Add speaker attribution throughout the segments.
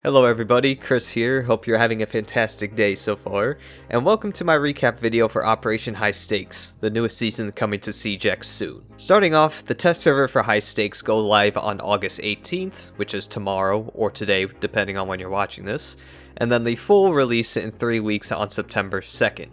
Speaker 1: Hello everybody, Chris here, hope you're having a fantastic day so far, and welcome to my recap video for Operation High Stakes, the newest season coming to CJX soon. Starting off, the test server for High Stakes go live on August 18th, which is tomorrow, or today, depending on when you're watching this, and then the full release in 3 weeks on September 2nd.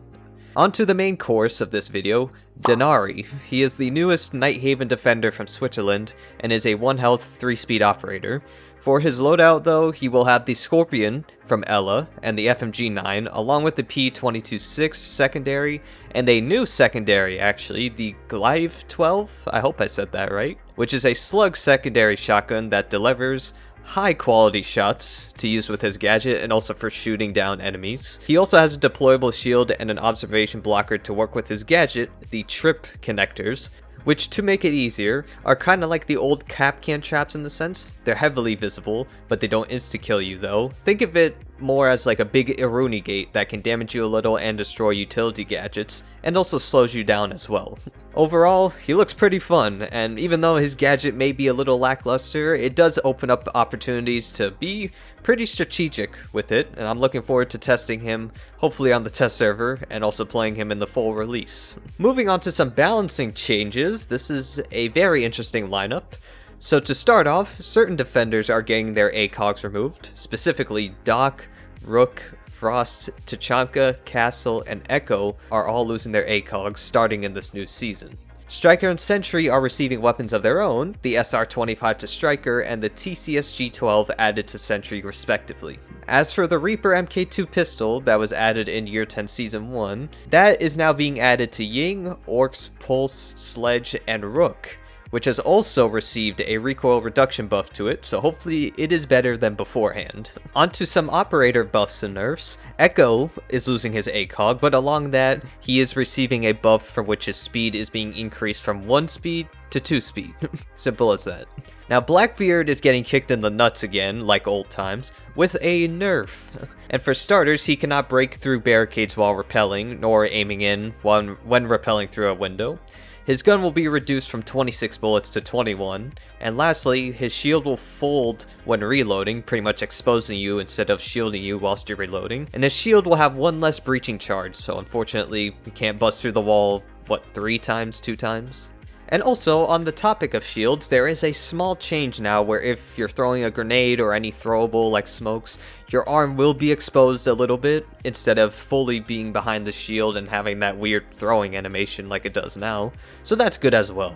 Speaker 1: On to the main course of this video, Denari. He is the newest Nighthaven defender from Switzerland, and is a 1 health 3-speed operator. For his loadout though, he will have the Scorpion from Ella, and the FMG9, along with the P226 secondary, and a new secondary actually, the Glaive 12, I hope I said that right, which is a slug secondary shotgun that delivers high quality shots to use with his gadget and also for shooting down enemies. He also has a deployable shield and an observation blocker to work with his gadget, the trip connectors, which, to make it easier, are kinda like the old cap can traps in the sense. They're heavily visible, but they don't insta-kill you though. Think of it more as like a big Iruni gate that can damage you a little and destroy utility gadgets, and also slows you down as well. Overall, he looks pretty fun, and even though his gadget may be a little lackluster, it does open up opportunities to be pretty strategic with it, and I'm looking forward to testing him, hopefully on the test server, and also playing him in the full release. Moving on to some balancing changes, this is a very interesting lineup. So to start off, certain defenders are getting their ACOGs removed, specifically Doc, Rook, Frost, Tachanka, Castle, and Echo are all losing their ACOGs starting in this new season. Striker and Sentry are receiving weapons of their own, the SR25 to Striker and the TCSG-12 added to Sentry respectively. As for the Reaper MK2 pistol that was added in Year 10 Season 1, that is now being added to Ying, Orcs, Pulse, Sledge, and Rook, which has also received a recoil reduction buff to it, so hopefully it is better than beforehand. Onto some operator buffs and nerfs. Echo is losing his ACOG, but along that, he is receiving a buff from which his speed is being increased from 1 speed to 2 speed. Simple as that. Now Blackbeard is getting kicked in the nuts again, like old times, with a nerf. And for starters, he cannot break through barricades while rappelling, nor aiming in when rappelling through a window. His gun will be reduced from 26 bullets to 21, and lastly, his shield will fold when reloading, pretty much exposing you instead of shielding you whilst you're reloading, and his shield will have 1 less breaching charge, so unfortunately, you can't bust through the wall, 3 times, 2 times? And also, on the topic of shields, there is a small change now where if you're throwing a grenade or any throwable like smokes, your arm will be exposed a little bit instead of fully being behind the shield and having that weird throwing animation like it does now, so that's good as well.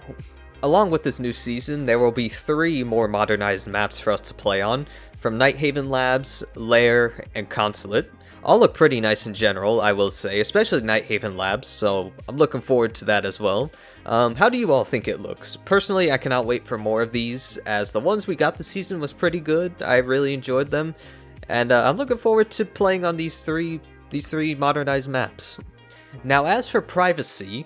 Speaker 1: Along with this new season, there will be 3 more modernized maps for us to play on, from Nighthaven Labs, Lair, and Consulate. All look pretty nice in general, I will say, especially Nighthaven Labs, so I'm looking forward to that as well. How do you all think it looks? Personally, I cannot wait for more of these, as the ones we got this season was pretty good. I really enjoyed them, and I'm looking forward to playing on these three modernized maps. Now, as for privacy,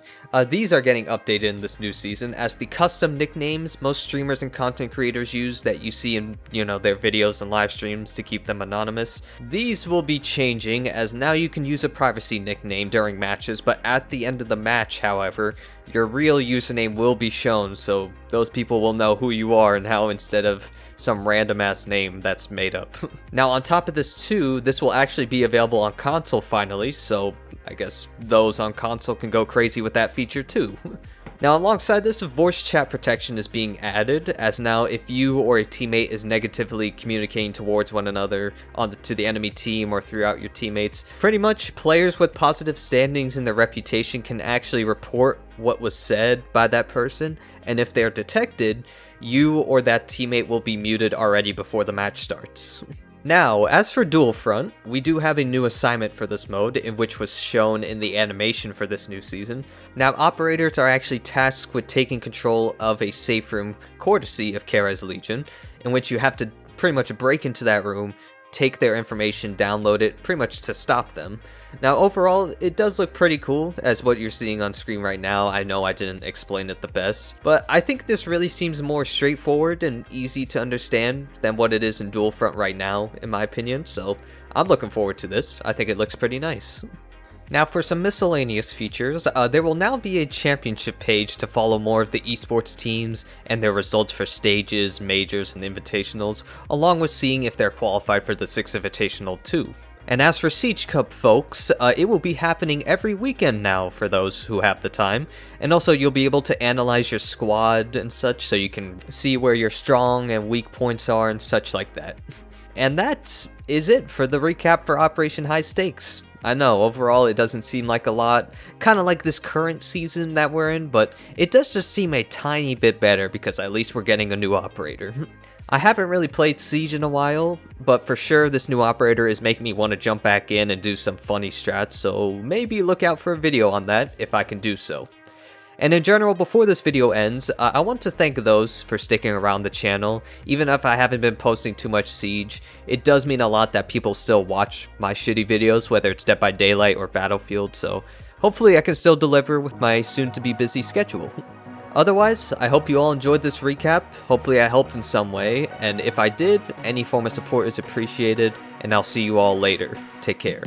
Speaker 1: these are getting updated in this new season as the custom nicknames most streamers and content creators use that you see in, their videos and live streams to keep them anonymous. These will be changing as now you can use a privacy nickname during matches, but at the end of the match, however, your real username will be shown, so those people will know who you are and how instead of some random ass name that's made up. Now, on top of this too, this will actually be available on console finally, so I guess those on console can go crazy with that feature too. Now, alongside this, voice chat protection is being added, as now if you or a teammate is negatively communicating towards one another to the enemy team or throughout your teammates, pretty much players with positive standings in their reputation can actually report what was said by that person, and if they're detected, you or that teammate will be muted already before the match starts. Now, as for Dual Front, we do have a new assignment for this mode, in which was shown in the animation for this new season. Now, operators are actually tasked with taking control of a safe room courtesy of Kara's Legion, in which you have to pretty much break into that room, take their information, download it, pretty much to stop them. Now, overall, it does look pretty cool, as what you're seeing on screen right now. I know I didn't explain it the best, but I think this really seems more straightforward and easy to understand than what it is in Dual Front right now, in my opinion, so I'm looking forward to this. I think it looks pretty nice. Now for some miscellaneous features, there will now be a championship page to follow more of the esports teams and their results for stages, majors, and invitationals, along with seeing if they're qualified for the 6th Invitational too. And as for Siege Cup folks, it will be happening every weekend now for those who have the time, and also you'll be able to analyze your squad and such so you can see where your strong and weak points are and such like that. And that is it for the recap for Operation High Stakes. I know, overall it doesn't seem like a lot, kind of like this current season that we're in, but it does just seem a tiny bit better because at least we're getting a new operator. I haven't really played Siege in a while, but for sure this new operator is making me want to jump back in and do some funny strats, so maybe look out for a video on that if I can do so. And in general, before this video ends, I want to thank those for sticking around the channel. Even if I haven't been posting too much Siege, it does mean a lot that people still watch my shitty videos, whether it's Dead by Daylight or Battlefield, so hopefully I can still deliver with my soon-to-be busy schedule. Otherwise, I hope you all enjoyed this recap, hopefully I helped in some way, and if I did, any form of support is appreciated, and I'll see you all later. Take care.